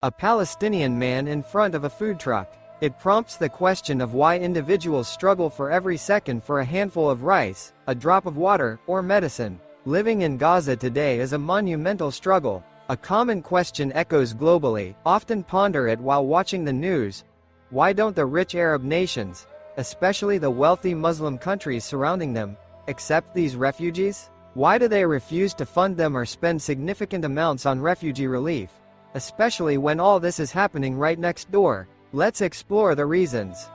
A Palestinian man in front of a food truck. It prompts the question of why individuals struggle for every second for a handful of rice, a drop of water, or medicine. Living in Gaza today is a monumental struggle. A common question echoes globally, often ponder it while watching the news. Why don't the rich Arab nations, especially the wealthy Muslim countries surrounding them, accept these refugees? Why do they refuse to fund them or spend significant amounts on refugee relief? Especially when all this is happening right next door. Let's explore the reasons.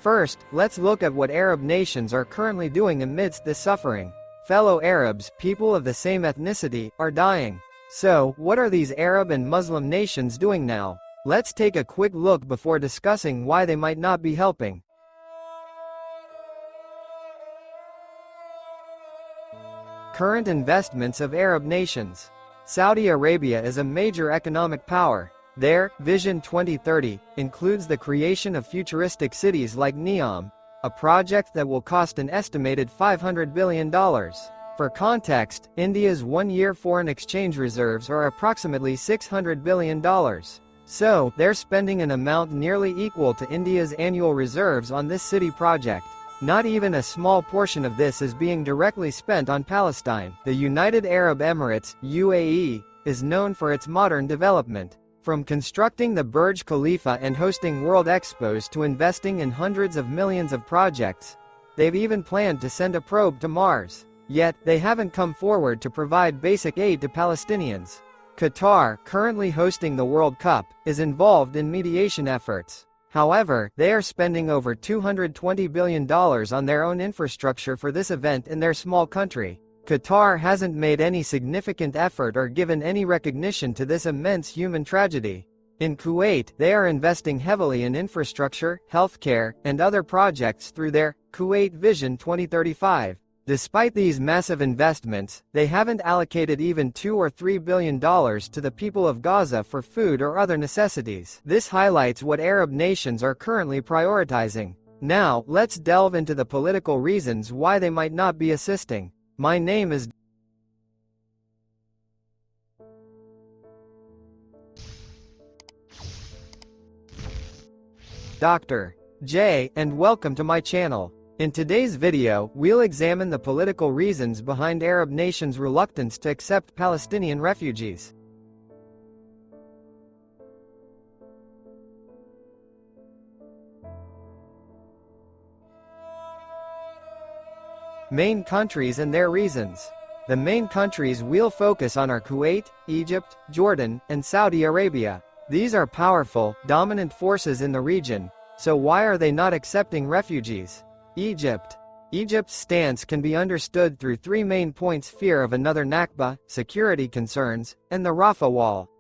First, let's look at what Arab nations are currently doing amidst this suffering. Fellow Arabs, people of the same ethnicity, are dying. So, what are these Arab and Muslim nations doing now? Let's take a quick look before discussing why they might not be helping. Current investments of Arab nations. Saudi Arabia is a major economic power. Their Vision 2030 includes the creation of futuristic cities like Neom, a project that will cost an estimated $500 billion. For context, India's one-year foreign exchange reserves are approximately $600 billion. So, they're spending an amount nearly equal to India's annual reserves on this city project. Not even a small portion of this is being directly spent on Palestine. The United Arab Emirates, UAE, is known for its modern development. From constructing the Burj Khalifa and hosting World Expos to investing in hundreds of millions of projects, they've even planned to send a probe to Mars. Yet, they haven't come forward to provide basic aid to Palestinians. Qatar, currently hosting the World Cup, is involved in mediation efforts. However, they are spending over $220 billion on their own infrastructure for this event in their small country. Qatar hasn't made any significant effort or given any recognition to this immense human tragedy. In Kuwait, they are investing heavily in infrastructure, healthcare, and other projects through their Kuwait Vision 2035. Despite these massive investments, they haven't allocated even $2 or $3 billion to the people of Gaza for food or other necessities. This highlights what Arab nations are currently prioritizing. Now, let's delve into the political reasons why they might not be assisting. My name is Dr. J, and welcome to my channel. In today's video, we'll examine the political reasons behind Arab nations' reluctance to accept Palestinian refugees. Main countries and their reasons. The main countries we'll focus on are Kuwait, Egypt, Jordan, and Saudi Arabia. These are powerful, dominant forces in the region, so why are they not accepting refugees? Egypt. Egypt's stance can be understood through three main points: fear of another Nakba, security concerns, and the Rafah Wall.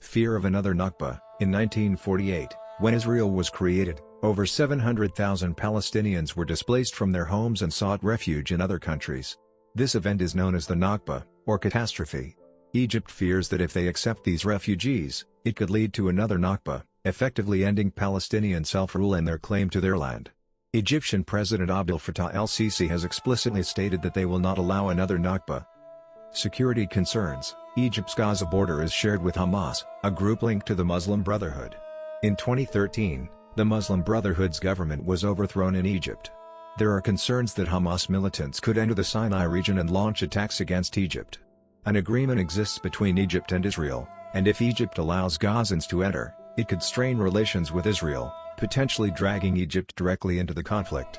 Fear of another Nakba. In 1948, when Israel was created, over 700,000 Palestinians were displaced from their homes and sought refuge in other countries. This event is known as the Nakba, or catastrophe. Egypt fears that if they accept these refugees, it could lead to another Nakba, effectively ending Palestinian self-rule and their claim to their land. Egyptian President Abdel Fattah el-Sisi has explicitly stated that they will not allow another Nakba. Security concerns. Egypt's Gaza border is shared with Hamas, a group linked to the Muslim Brotherhood. In 2013, the Muslim Brotherhood's government was overthrown in Egypt. There are concerns that Hamas militants could enter the Sinai region and launch attacks against Egypt. An agreement exists between Egypt and Israel, and if Egypt allows Gazans to enter, it could strain relations with Israel, potentially dragging Egypt directly into the conflict.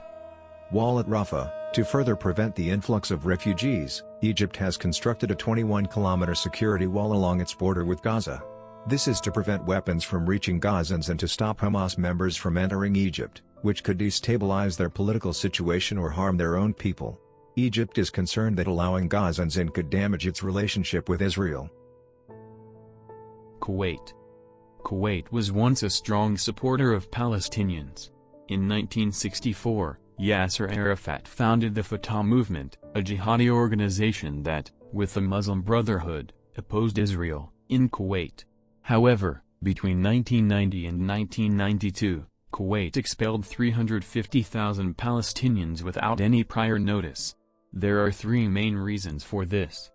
Wall at Rafah. To further prevent the influx of refugees, Egypt has constructed a 21-kilometer security wall along its border with Gaza. This is to prevent weapons from reaching Gazans and to stop Hamas members from entering Egypt, which could destabilize their political situation or harm their own people. Egypt is concerned that allowing Gazans in could damage its relationship with Israel. Kuwait. Kuwait was once a strong supporter of Palestinians. In 1964, Yasser Arafat founded the Fatah movement, a jihadi organization that, with the Muslim Brotherhood, opposed Israel, in Kuwait. However, between 1990 and 1992, Kuwait expelled 350,000 Palestinians without any prior notice. There are three main reasons for this.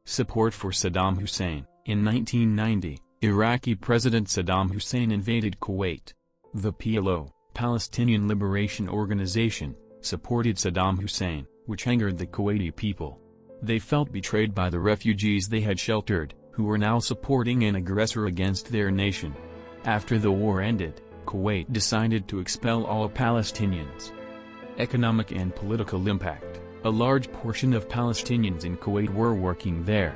Support for Saddam Hussein. In 1990, Iraqi President Saddam Hussein invaded Kuwait. The PLO, Palestinian Liberation Organization, supported Saddam Hussein, which angered the Kuwaiti people. They felt betrayed by the refugees they had sheltered, who were now supporting an aggressor against their nation. After the war ended, Kuwait decided to expel all Palestinians. Economic and political impact. A large portion of Palestinians in Kuwait were working there.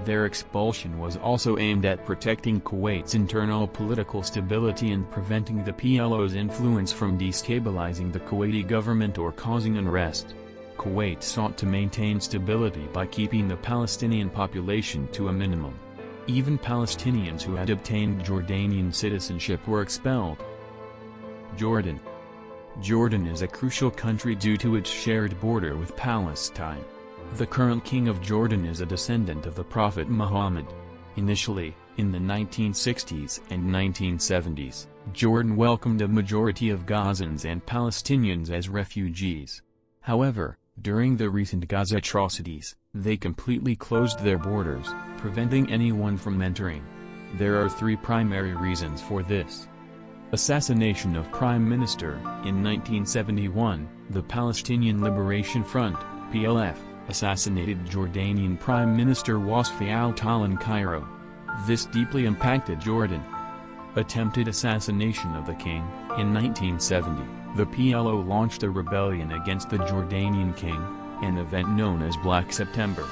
Their expulsion was also aimed at protecting Kuwait's internal political stability and preventing the PLO's influence from destabilizing the Kuwaiti government or causing unrest. Kuwait sought to maintain stability by keeping the Palestinian population to a minimum. Even Palestinians who had obtained Jordanian citizenship were expelled. Jordan. Jordan is a crucial country due to its shared border with Palestine. The current king of Jordan is a descendant of the Prophet Muhammad. Initially, in the 1960s and 1970s, Jordan welcomed a majority of Gazans and Palestinians as refugees. However, during the recent Gaza atrocities, they completely closed their borders, preventing anyone from entering. There are three primary reasons for this. Assassination of Prime Minister. In 1971, the Palestinian Liberation Front, PLF, assassinated Jordanian Prime Minister Wasfi al-Tal in Cairo. This deeply impacted Jordan. Attempted assassination of the king. In 1970, the PLO launched a rebellion against the Jordanian king, an event known as Black September.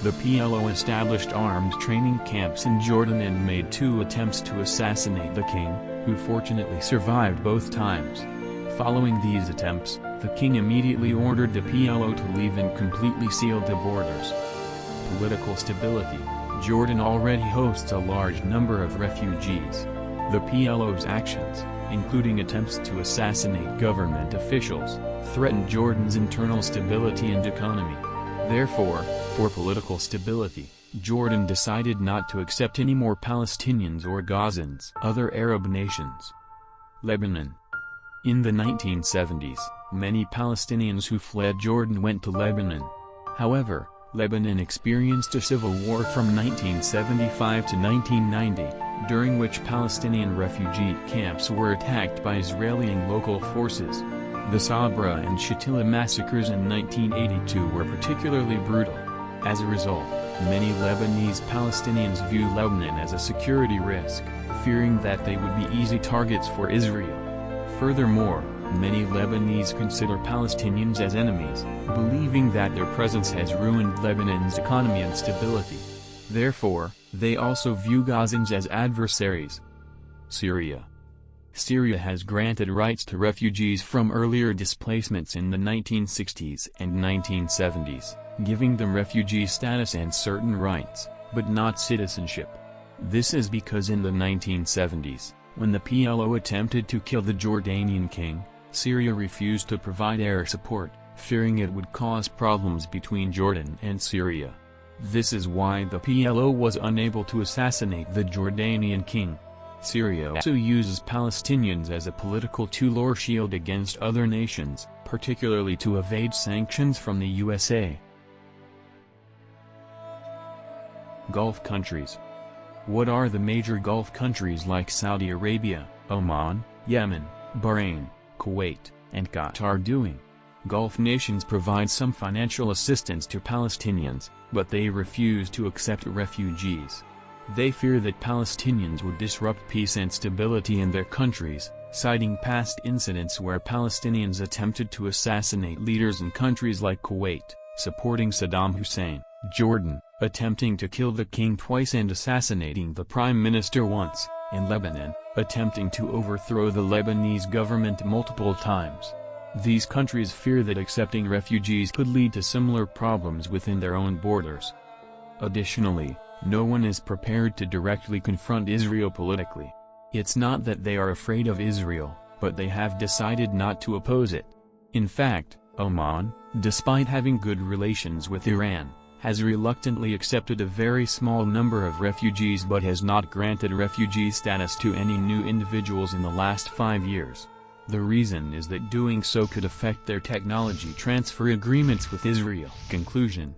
The PLO established armed training camps in Jordan and made 2 attempts to assassinate the king, who fortunately survived both times. Following these attempts, the king immediately ordered the PLO to leave and completely sealed the borders. Political stability. Jordan already hosts a large number of refugees. The PLO's actions, including attempts to assassinate government officials, threatened Jordan's internal stability and economy. Therefore, for political stability, Jordan decided not to accept any more Palestinians or Gazans. Other Arab nations. Lebanon. In the 1970s, many Palestinians who fled Jordan went to Lebanon. However, Lebanon experienced a civil war from 1975 to 1990, during which Palestinian refugee camps were attacked by Israeli and local forces. The Sabra and Shatila massacres in 1982 were particularly brutal. As a result, many Lebanese Palestinians view Lebanon as a security risk, fearing that they would be easy targets for Israel. Furthermore, many Lebanese consider Palestinians as enemies, believing that their presence has ruined Lebanon's economy and stability. Therefore, they also view Gazans as adversaries. Syria. Syria has granted rights to refugees from earlier displacements in the 1960s and 1970s, giving them refugee status and certain rights, but not citizenship. This is because in the 1970s, when the PLO attempted to kill the Jordanian king, Syria refused to provide air support, fearing it would cause problems between Jordan and Syria. This is why the PLO was unable to assassinate the Jordanian king. Syria also uses Palestinians as a political tool or shield against other nations, particularly to evade sanctions from the USA. Gulf countries. What are the major Gulf countries like Saudi Arabia, Oman, Yemen, Bahrain, Kuwait, and Qatar doing? Gulf nations provide some financial assistance to Palestinians, but they refuse to accept refugees. They fear that Palestinians would disrupt peace and stability in their countries, citing past incidents where Palestinians attempted to assassinate leaders in countries like Kuwait, supporting Saddam Hussein, Jordan, attempting to kill the king twice and assassinating the prime minister once, and Lebanon, attempting to overthrow the Lebanese government multiple times. These countries fear that accepting refugees could lead to similar problems within their own borders. Additionally, no one is prepared to directly confront Israel politically. It's not that they are afraid of Israel, but they have decided not to oppose it. In fact, Oman, despite having good relations with Iran, has reluctantly accepted a very small number of refugees but has not granted refugee status to any new individuals in the last 5 years. The reason is that doing so could affect their technology transfer agreements with Israel. Conclusion: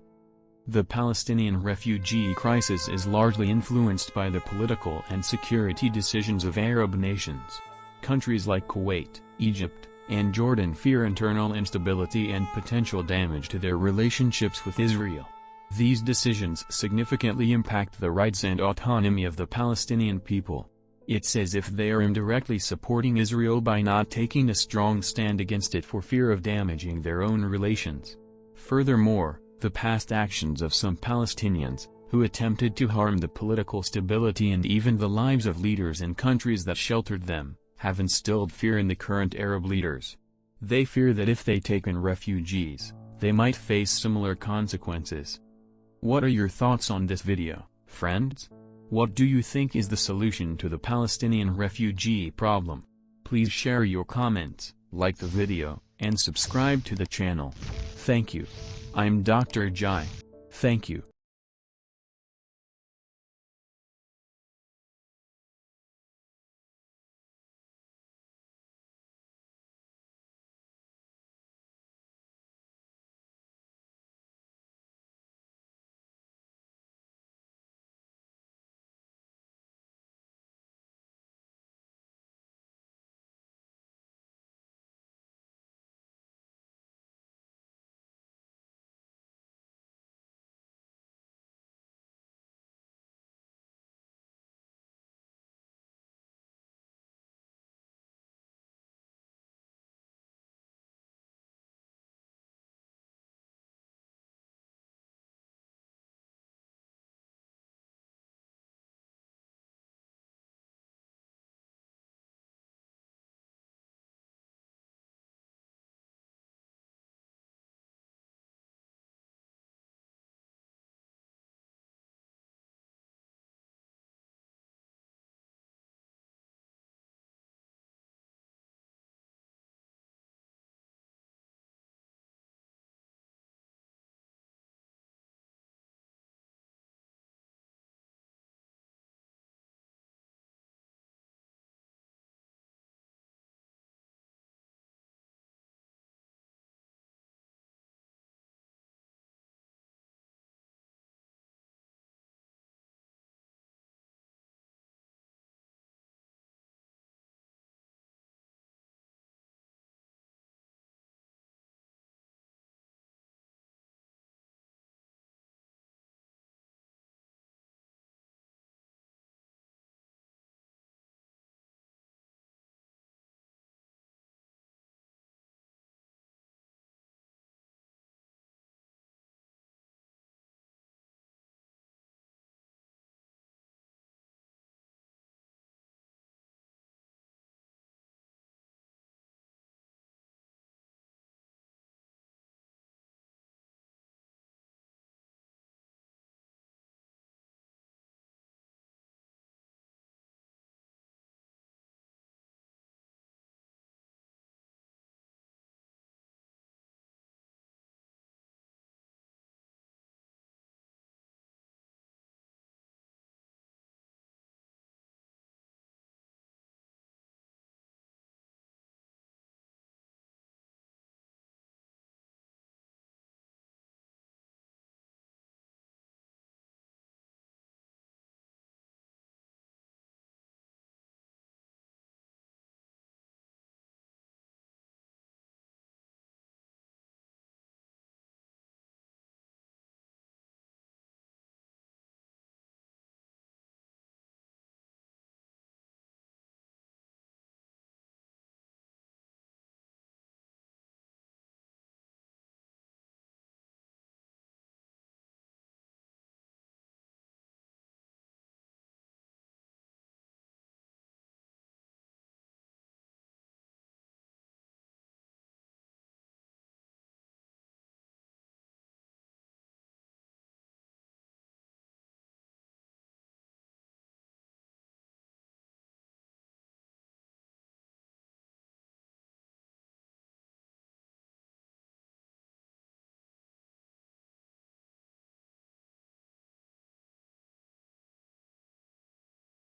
the Palestinian refugee crisis is largely influenced by the political and security decisions of Arab nations. Countries like Kuwait, Egypt, and Jordan fear internal instability and potential damage to their relationships with Israel. These decisions significantly impact the rights and autonomy of the Palestinian people. It's as if they are indirectly supporting Israel by not taking a strong stand against it for fear of damaging their own relations. Furthermore, the past actions of some Palestinians, who attempted to harm the political stability and even the lives of leaders in countries that sheltered them, have instilled fear in the current Arab leaders. They fear that if they take in refugees, they might face similar consequences. What are your thoughts on this video, friends? What do you think is the solution to the Palestinian refugee problem? Please share your comments, like the video, and subscribe to the channel. Thank you. I'm Dr. Jai. Thank you.